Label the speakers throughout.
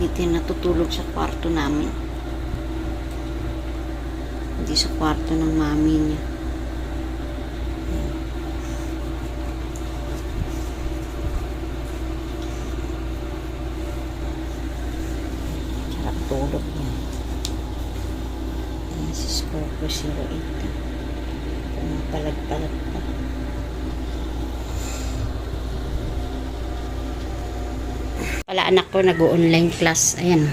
Speaker 1: Dito yung natutulog sa kwarto namin. Hindi sa kwarto ng mami niya. Sarap tulog niya. Ayan si Scorpio 08. Pumapalag-palag pa. Pala anak ko nag-online class. Ayan.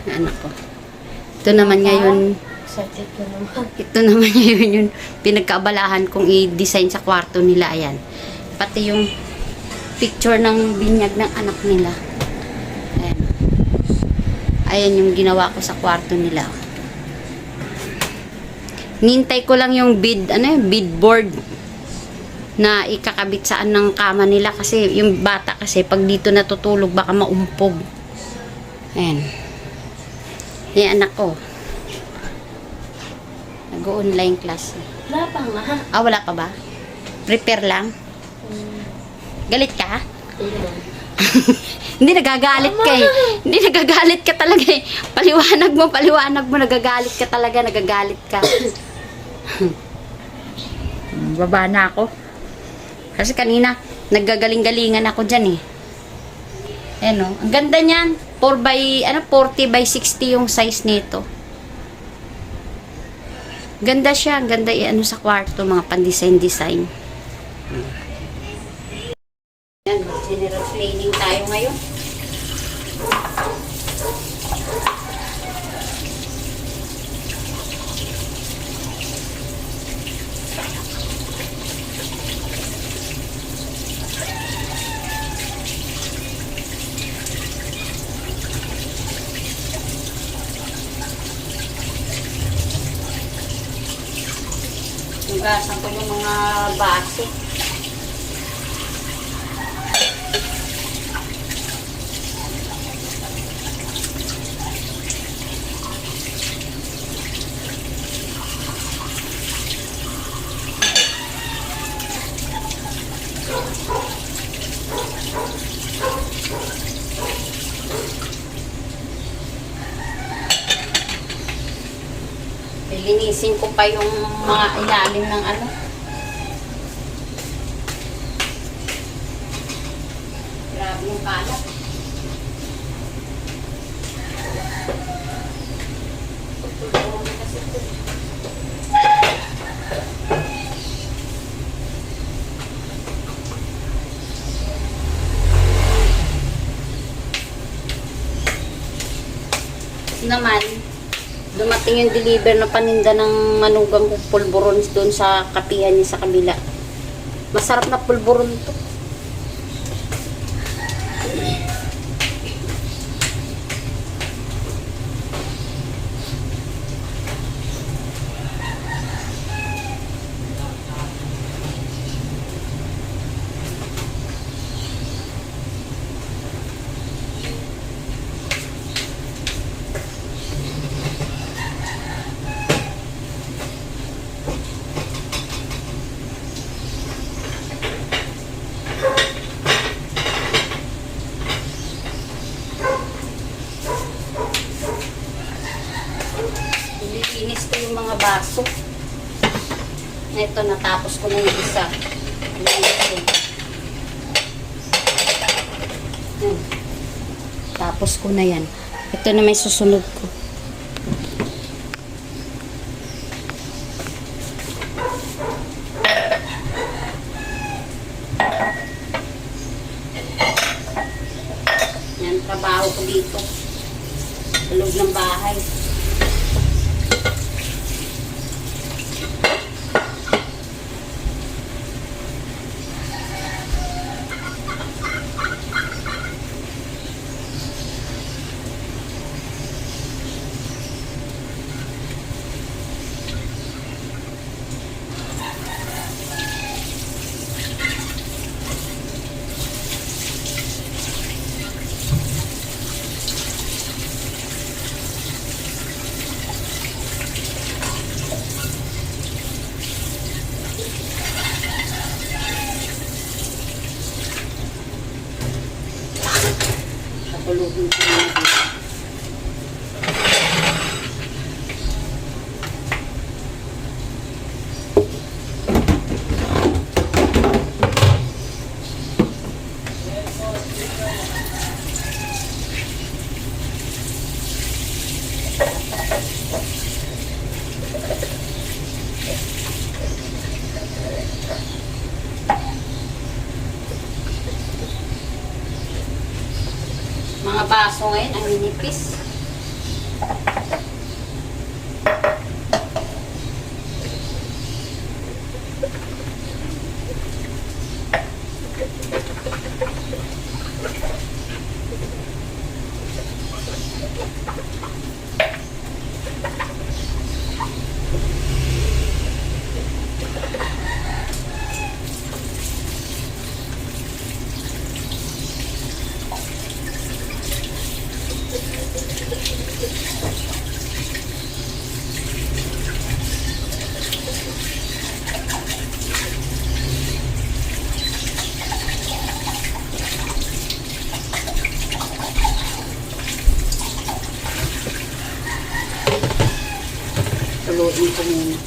Speaker 1: Anak ko. Ito naman ngayon. Ito naman ngayon yung pinagkaabalahan kong i-design sa kwarto nila. Ayan. Pati yung picture ng binyag ng anak nila. Ayan. Ayan yung ginawa ko sa kwarto nila. Nintay ko lang yung beadboard na ikakabit saan ng kama nila kasi yung bata kasi pag dito natutulog baka maumpog. Ayan. Yan anak ko. Nag-online class.
Speaker 2: Wala pa nga.
Speaker 1: Wala pa ba? Prepare lang? Galit ka? Hindi nagagalit ka eh. Hindi nagagalit ka talaga eh. Paliwanag mo, nagagalit ka talaga, nagagalit ka. Baba na ako. Kasi kanina, naggagaling-galingan ako dyan eh. Ayan o. Ang ganda niyan. 40 by 60 yung size nito. Ganda siya. Ang ganda sa kwarto. Mga pan-design-design. Yan. General cleaning tayo ngayon. Hugasan ko yung mga base. Linisin ko pa yung mga ilalim ng grabe yung kalat. Naman dumating yung deliver na paninda ng manugang kong pulburon doon sa kapihan niya sa kabila. Masarap na pulburon to. Nilinis ko yung mga baso. Ito, natapos ko na yung isa. Tapos ko na yan. Ito na may susunod ko. Yan, trabaho ko dito. Sa loob ng bahay. Pakuluin ko muna dito. Mga baso ngayon, ang ninipis. Tuluin ko muna.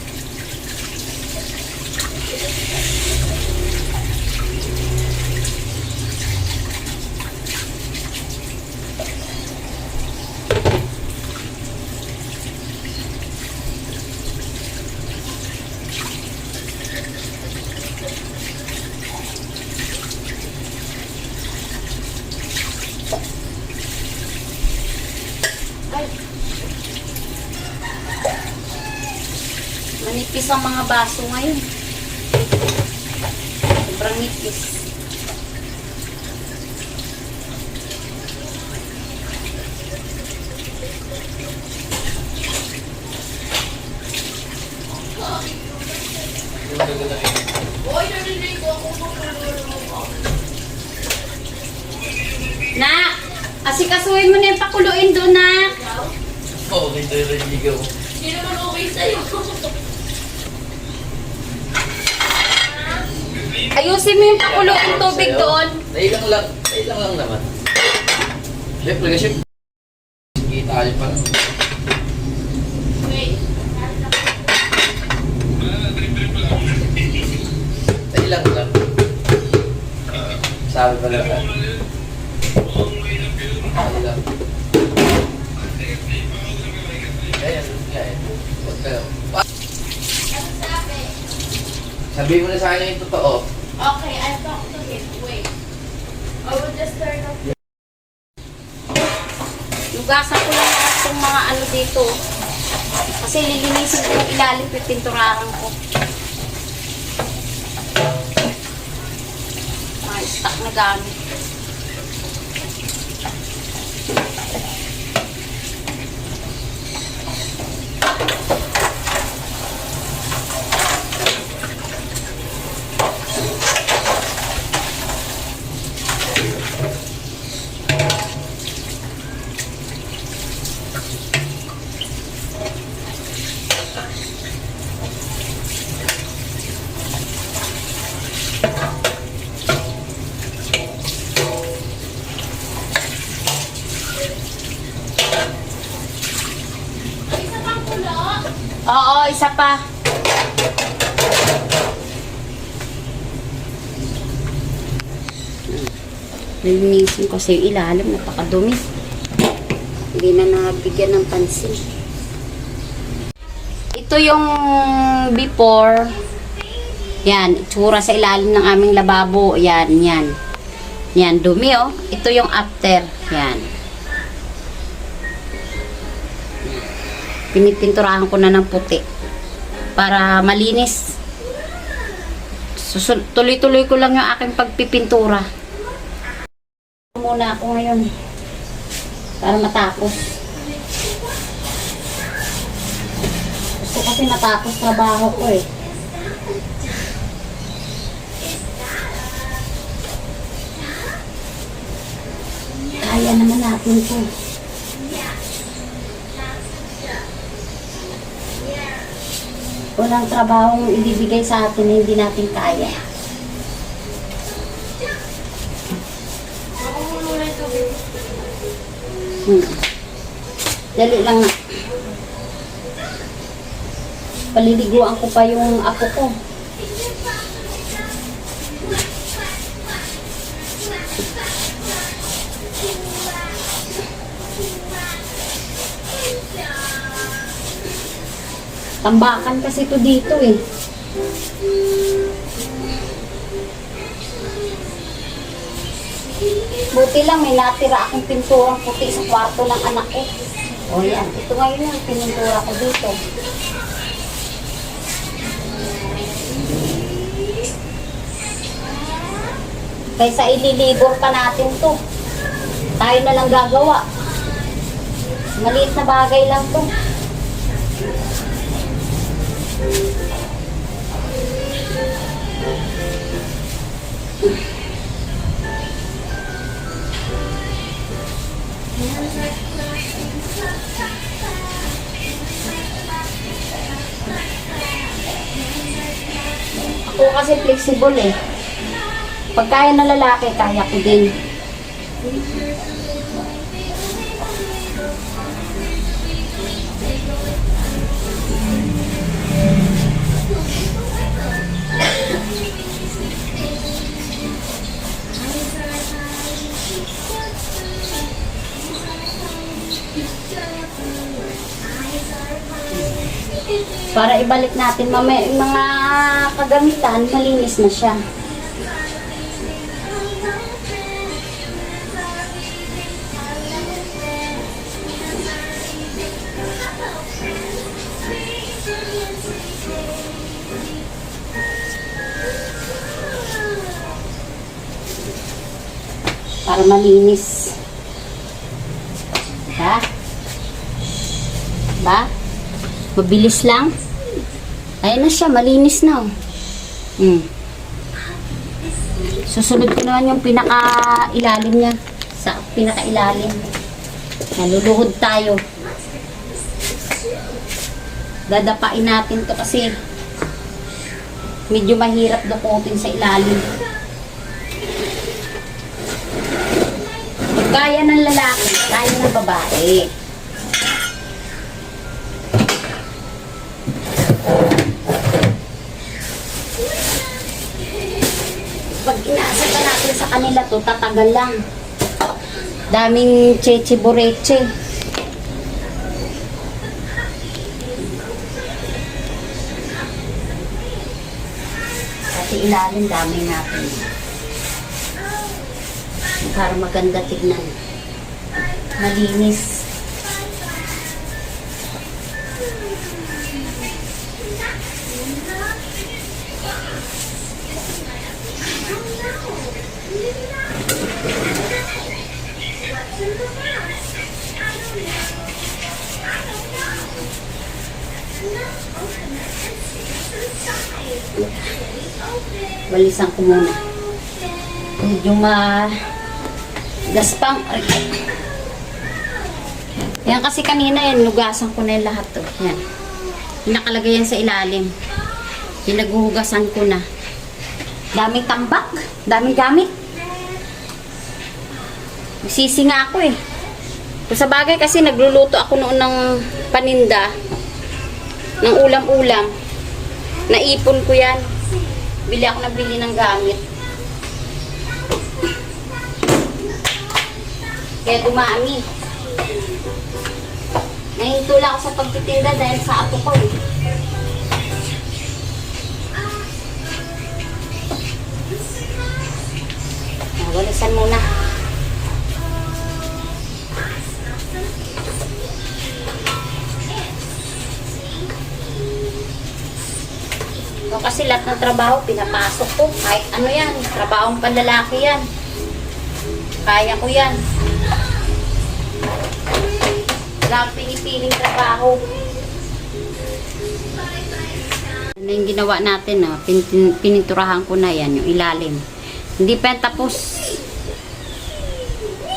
Speaker 1: Manipis ang mga baso ngayon. Sobrang nipis. Nak! Asikasuhin mo na yung pakuluin doon, Nak!
Speaker 2: Oo, okay, ito yung naligaw.
Speaker 3: Hindi naman okay sa'yo.
Speaker 1: Ayusin mo yung pakuluin tubig doon.
Speaker 2: Nailang lang naman. Siyempre, kasi kita kayo pa lang.
Speaker 3: Wait.
Speaker 2: Nailang lang. Sabi pa lang. Nailang. Ayan, ayan. Huwag kayo. Sabihin mo na sa kanya yung totoo.
Speaker 3: Okay, I'll talk to him. Wait. I will just turn off.
Speaker 1: Lugasan ko lang lahat itong mga ano dito. Kasi lilinisin ko yung ilalim, pipinturahan ko. Mga stock na gamit. Oo, isa pa. Lilinisin ko sa ilalim, napakadumi. Hindi na nabigyan ng pansin. Ito yung before. Yan, itsura sa ilalim ng aming lababo. Yan, yan. Yan, dumi oh. Ito yung after. Yan. Pinipinturahan ko na ng puti. Para malinis. Tuloy-tuloy ko lang yung aking pagpipintura. Muna ako ngayon. Para matapos. Gusto kasi matapos trabaho ko eh. Kaya naman natin to. Walang trabahong ibibigay sa atin na hindi natin kaya. Dali lang na. Paliliguan ko pa yung apo ko. Tambakan kasi to dito eh. Buti lang may natira akong pinturang puti sa kwarto ng anak ko. O yan, ito ngayon yung pinuntura ko dito. Kaysa ililibor pa natin to. Tayo na lang gagawa. Maliit na bagay lang to. Ako kasi flexible eh. Pag kaya na lalaki, kaya ko din. Para ibalik natin mamaya yung mga kagamitan, malinis na siya. Para malinis. Ba? Ba? Mabilis lang. Ayan na siya, malinis na. Susunod ko naman yung pinaka-ilalim niya. Sa pinaka-ilalim. Naluluhod tayo. Dadapain natin to kasi medyo mahirap dukutin sa ilalim. Kaya ng lalaki, kaya ng babae. Pag inaasa ka natin sa kanila to, tatagal lang. Daming cheche-boreche. Kasi ilalim, dami natin. Para maganda tignan. Malinis. Balisan ko muna. Medyo gaspang. Yan kasi kanina yan, nugasan ko na yung lahat to. Yan. Nakalagay yan sa ilalim. Pinaguhugasan ko na. Daming tambak. Daming gamit. Sisi nga ako eh. Kung sa bagay kasi nagluluto ako noon ng paninda. Ng ulam-ulam. Naipon ko yan. Bili ako na bili ng gamit. Kaya dumami. Nahintula ako sa pagtitinda dahil sa apo ko eh. Walisan muna. Ito kasi lahat ng trabaho pinapasok ko. Kahit ano yan, trabahong panlalaki yan. Kaya ko yan. Wala akong pinipiling trabaho. Ano yung ginawa natin, no? Pininturahan ko na yan, yung ilalim. Hindi pa yan tapos.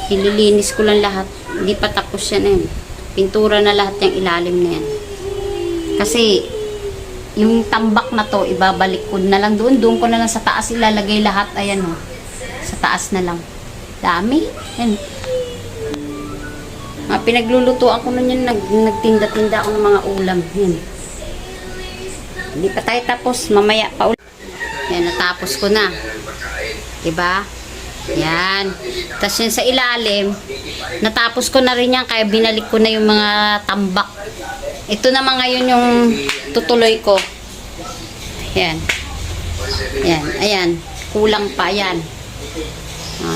Speaker 1: Ililinis ko lang lahat. Hindi pa tapos yan eh. Pintura na lahat yung ilalim na yan. Kasi, yung tambak na to, ibabalik ko na lang doon. Doon ko na lang sa taas ilalagay lahat. Ayan o. Sa taas na lang. Dami. Yan. Pinaglulutuan ko nun yun, nagtinda-tinda ako ng mga ulam. Yan. Hindi pa tayo tapos, mamaya pa ulit. Yan, natapos ko na. Diba? Yan. Tapos yun sa ilalim, natapos ko na rin yan, kaya binalik ko na yung mga tambak. Ito naman ngayon yung tutuloy ko. Yan. Yan, ayan. Kulang pa, yan.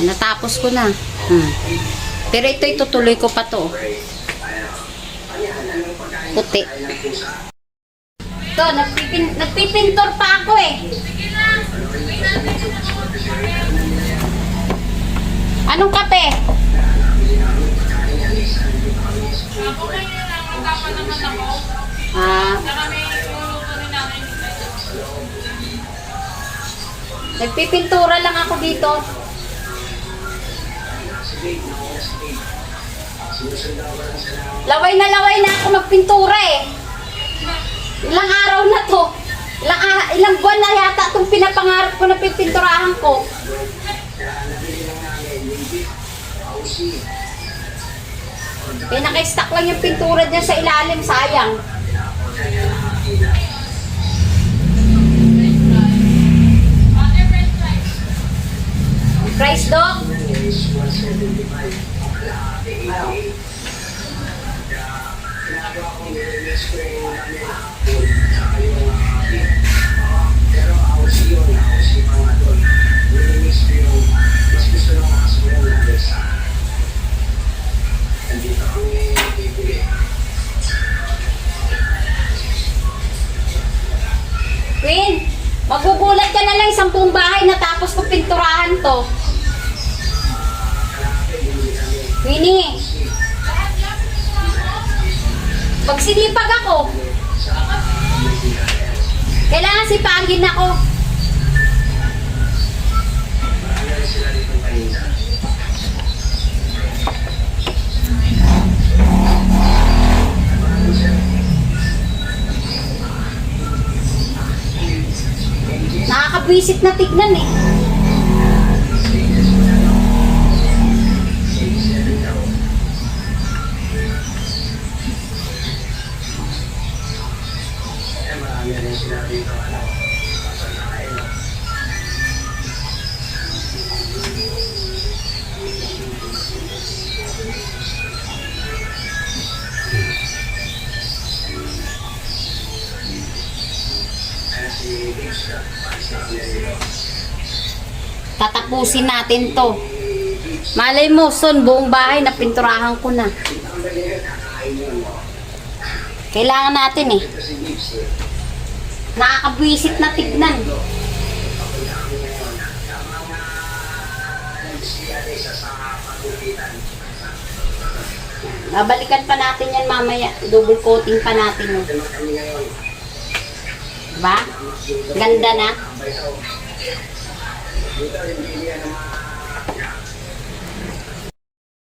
Speaker 1: Natapos ko na. Pero ito itutuloy ko pa to. Puti. Ito, nagpipintor pa ako eh. Anong kape? Nagpipintura lang ako dito. Laway na ako magpintura eh. Ilang araw na to. Ilang buwan na yata itong pinapangarap ko na pipinturahan ko. Pinaka-stack lang yung pintura niya sa ilalim, sayang. Price dog? Queen, magugulat ka na lang 10 bahay na tapos ko pinturahan to. Queenie, pag sinipag ako, kailangan sipagin ako. Nakakabwisit na tignan eh. Tatapusin natin to. Malay mo, son, buong bahay na pinturahan ko na. Kailangan natin eh. Nakakabwisit na tignan. Babalikan pa natin yan mamaya. Double coating pa natin. Diba? Ganda na.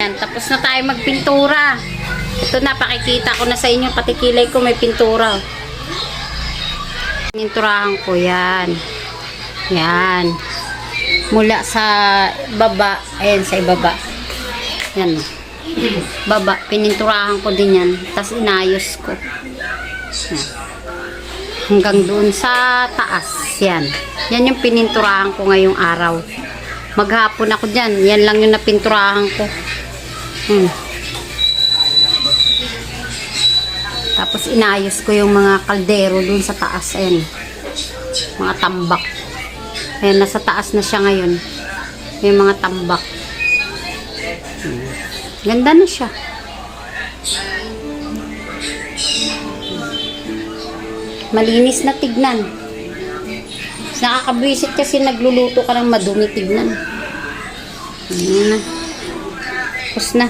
Speaker 1: Yan, tapos na tayo magpintura. Ito na, pakikita ko na sa inyo. Pati kilay ko may pintura. Pinturahan ko yan. Yan. Mula sa baba. Ayan, sa ibaba. Yan. Baba. Pininturahan ko din yan. Tapos inayos ko. Yan. Hanggang doon sa taas. Yan. Yan yung pininturahan ko ngayong araw. Maghapon ako dyan. Yan lang yung napinturahan ko. Tapos inayos ko yung mga kaldero doon sa taas. Ayan. Mga tambak. Ayan, nasa taas na siya ngayon. Yung mga tambak. Ganda na siya. Malinis na tignan. Nakakabwisit kasi nagluluto ka ng madumi tignan. Ayan na. Tapos na.